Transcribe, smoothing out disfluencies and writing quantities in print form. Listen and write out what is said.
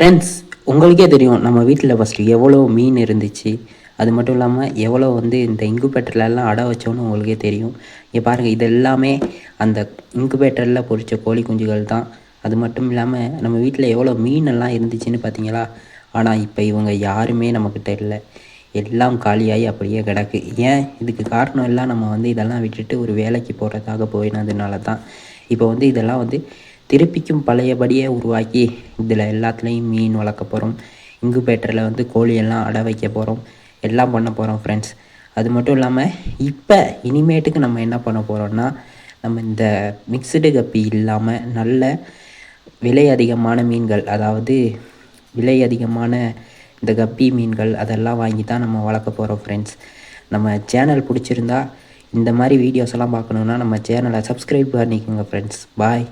Friends, உங்களுக்கே தெரியும் நம்ம வீட்டில் ஃபஸ்ட்டு எவ்வளோ மீன் இருந்துச்சு. அது மட்டும் இல்லாமல் எவ்வளோ இந்த இன்குபேட்டர்லலாம் அடை வச்சோன்னு உங்களுக்கே தெரியும். இங்கே பாருங்கள், இது எல்லாமே அந்த இன்குபேட்டரில் பொரித்த கோழி குஞ்சுகள் தான். அது மட்டும் இல்லாமல் நம்ம வீட்டில் எவ்வளோ மீனெல்லாம் இருந்துச்சுன்னு பார்த்தீங்களா? ஆனால் இப்போ இவங்க யாருமே நமக்கிட்ட இல்லை. எல்லாம் காலியாகி அப்படியே கிடக்கு. ஏன் இதுக்கு காரணம் எல்லாம் நம்ம இதெல்லாம் விட்டுட்டு ஒரு வேலைக்கு போகிறதாக போயினதுனால தான். இப்போ இதெல்லாம் திருப்பிக்கும் பழையபடியே உருவாக்கி இதில் எல்லாத்துலேயும் மீன் வளர்க்க போகிறோம். இன்குபேட்டரில் கோழியெல்லாம் அடை வைக்க போகிறோம். எல்லாம் பண்ண போகிறோம் ஃப்ரெண்ட்ஸ். அது மட்டும் இல்லாமல் இப்போ இனிமேட்டுக்கு நம்ம என்ன பண்ண போகிறோம்னா, நம்ம இந்த மிக்சடு கப்பி இல்லாமல் நல்ல விலை அதிகமான மீன்கள், அதாவது விலை அதிகமான இந்த கப்பி மீன்கள் அதெல்லாம் வாங்கி தான் நம்ம வளர்க்க போகிறோம் ஃப்ரெண்ட்ஸ். நம்ம சேனல் பிடிச்சிருந்தா இந்த மாதிரி வீடியோஸ் எல்லாம் பார்க்கணுன்னா நம்ம சேனலை சப்ஸ்கிரைப் பண்ணிக்கோங்க ஃப்ரெண்ட்ஸ். பாய்.